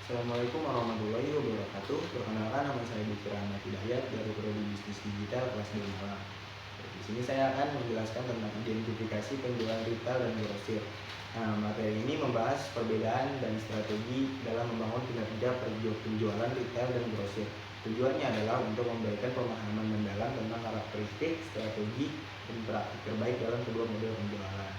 Assalamualaikum warahmatullahi wabarakatuh. Perkenalkan, nama saya Diki Rahmat Hidayat dari Prodi Bisnis Digital kelas 2 Malang. Di sini saya akan menjelaskan tentang identifikasi penjualan retail dan grosir. Nah, materi ini membahas perbedaan dan strategi dalam membangun kinerja penjualan retail dan grosir. Tujuannya adalah untuk memberikan pemahaman mendalam tentang karakteristik, strategi, dan praktik terbaik dalam kedua model penjualan.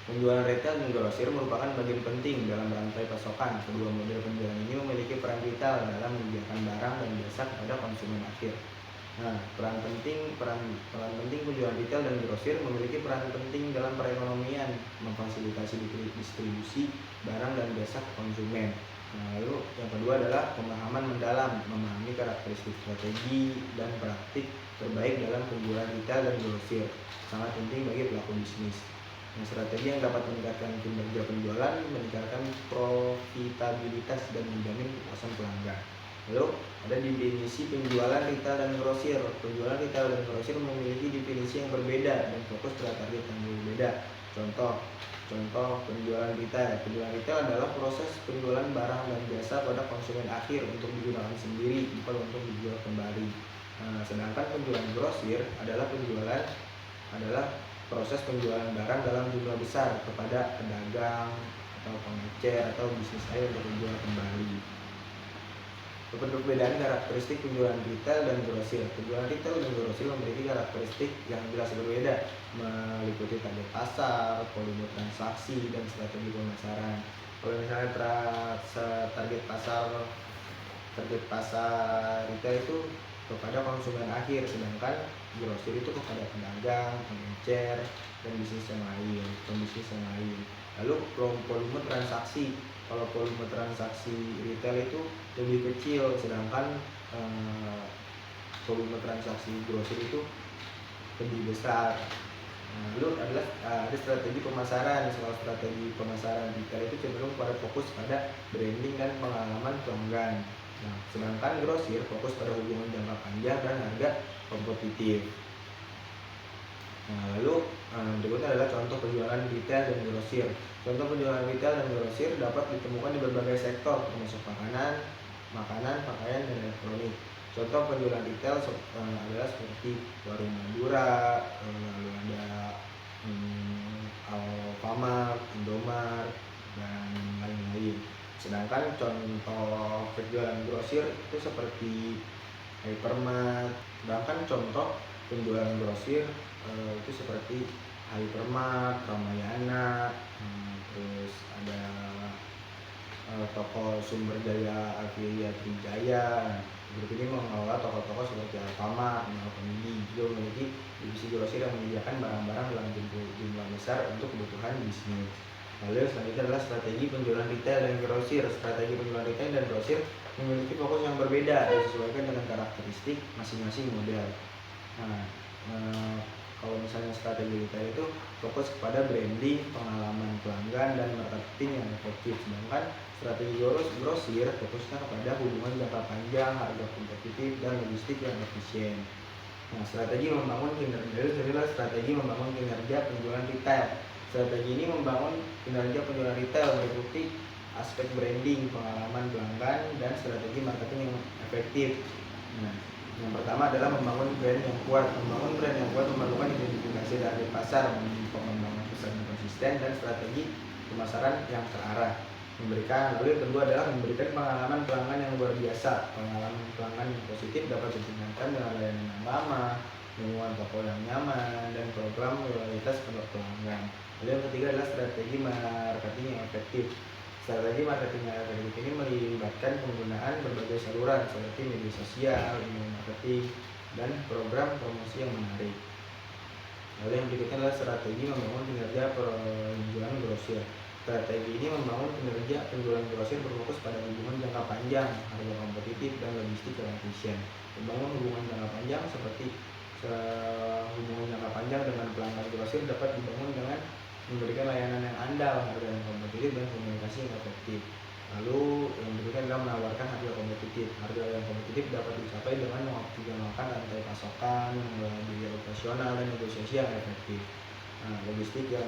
Penjualan retail dan grosir merupakan bagian penting dalam rantai pasokan. Kedua model penjualan ini memiliki peran vital dalam menyediakan barang dan jasa kepada konsumen akhir. Nah, peran penting penjualan retail dan grosir memiliki peran penting dalam perekonomian, memfasilitasi distribusi barang dan jasa ke konsumen. Nah, lalu yang kedua adalah pemahaman mendalam, memahami karakteristik, strategi, dan praktik terbaik dalam penjualan retail dan grosir. Sangat penting bagi pelaku bisnis. Nah, strategi yang dapat meningkatkan kinerja penjualan, meningkatkan profitabilitas, dan menjamin kepuasan pelanggan. Lalu ada definisi penjualan retail dan grosir. Penjualan retail dan grosir memiliki definisi yang berbeda dan fokus pada target yang berbeda. Contoh penjualan retail. Penjualan retail adalah proses penjualan barang dan jasa pada konsumen akhir untuk digunakan sendiri, bukan untuk dijual kembali. Nah, sedangkan penjualan grosir adalah proses penjualan barang dalam jumlah besar kepada pedagang atau pengecer atau bisnis lain untuk dijual kembali. Perbedaan karakteristik penjualan retail dan grosir. Penjualan retail dan grosir memiliki karakteristik yang jelas berbeda, meliputi target pasar, volume transaksi, dan strategi pemasaran. Kalau misalnya target pasar retail itu kepada konsumen akhir, sedangkan grosir itu kepada pedagang, pengecer, dan pembisnis yang lain. Lalu volume transaksi. Kalau volume transaksi retail itu lebih kecil, sedangkan volume transaksi grosir itu lebih besar. Lalu ada strategi pemasaran. Soal strategi pemasaran retail itu cenderung pada fokus pada branding dan pengalaman pelanggan. Nah, sedangkan grosir fokus pada hubungan jangka panjang dan harga kompetitif. Nah, lalu berikutnya adalah contoh penjualan retail dan grosir. Contoh penjualan retail dan grosir dapat ditemukan di berbagai sektor, termasuk makanan, pakaian, dan elektronik. Contoh penjualan retail adalah seperti warung Madura, lalu ada Alfamart, Indomart, dan lain-lain. Sedangkan contoh penjualan grosir itu seperti Hypermart. Sedangkan contoh penjualan grosir itu seperti Hypermart, Ramayana, terus ada toko Sumber Jaya, Avilia Trijaya. Grup ini mengelola toko-toko seperti Alfamart, Alfamidi, juga memiliki divisi grosir yang menyediakan barang-barang dalam jumlah besar untuk kebutuhan bisnis. Lalu selanjutnya adalah strategi penjualan retail dan grosir. Strategi penjualan retail dan grosir memiliki fokus yang berbeda dan disesuaikan dengan karakteristik masing-masing model. Nah, kalau misalnya strategi retail itu fokus kepada branding, pengalaman pelanggan, dan marketing yang efektif. Sedangkan strategi grosir fokusnya kepada hubungan jangka panjang, harga kompetitif, dan logistik yang efisien. Nah, strategi membangun kinerja penjualan retail. Strategi ini membangun kinerja penjualan retail meliputi aspek branding, pengalaman pelanggan, dan strategi marketing yang efektif. Nah, yang pertama adalah membangun brand yang kuat. Membangun brand yang kuat memerlukan identifikasi target pasar, pengembangan pesan yang konsisten, dan strategi pemasaran yang terarah. Lalu yang kedua adalah memberikan pengalaman pelanggan yang luar biasa. Pengalaman pelanggan yang positif dapat ditingkatkan dengan layanan yang ramah, lingkungan toko yang nyaman, dan program loyalitas untuk pelanggan. Lalu yang ketiga adalah strategi marketing yang efektif. Strategi marketing yang efektif ini melibatkan penggunaan berbagai saluran seperti media sosial, email marketing, dan program promosi yang menarik. Lalu yang berikutnya adalah strategi membangun kinerja penjualan grosir. Strategi ini membangun kinerja penjualan grosir berfokus pada hubungan jangka panjang, harga kompetitif, dan logistik yang efisien. Membangun hubungan jangka panjang seperti hubungan jangka panjang dengan pelanggan grosir dapat dibangun dengan memberikan layanan yang andal, harga yang kompetitif, dan komunikasi yang efektif. Lalu yang berikutnya adalah menawarkan harga kompetitif. Harga yang kompetitif dapat dicapai dengan mengoptimalkan rantai pasokan, biaya operasional, dan negosiasi yang efektif. Nah, logistik yang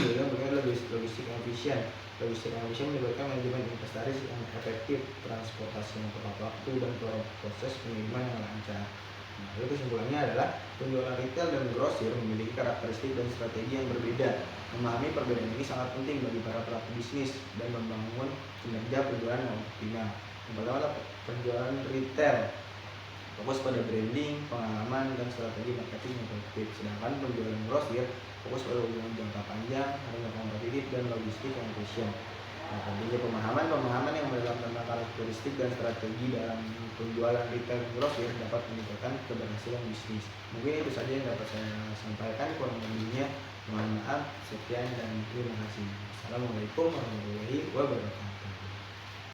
yang berikutnya adalah logistik yang efisien. Logistik yang efisien melibatkan manajemen inventaris yang efektif, transportasi yang tepat waktu, dan proses pengiriman yang lancar. Nah, lalu kesimpulannya adalah penjualan retail dan grosir memiliki karakteristik dan strategi yang berbeda. Memahami perbedaan ini sangat penting bagi para pelaku bisnis dan membangun kinerja penjualan yang optimal. Yang pertama adalah penjualan retail, fokus pada branding, pengalaman, dan strategi marketing yang efektif. Sedangkan penjualan grosir fokus pada hubungan jangka panjang, harga kompetitif, dan logistik yang efisien. Nah, tentunya pemahaman yang mendalam tentang karakteristik dan strategi dalam penjualan retail grosir dapat meningkatkan keberhasilan bisnis. Mungkin itu saja yang dapat saya sampaikan, kurang lebihnya mohon maaf. Sekian dan terima kasih. Assalamualaikum warahmatullahi wabarakatuh.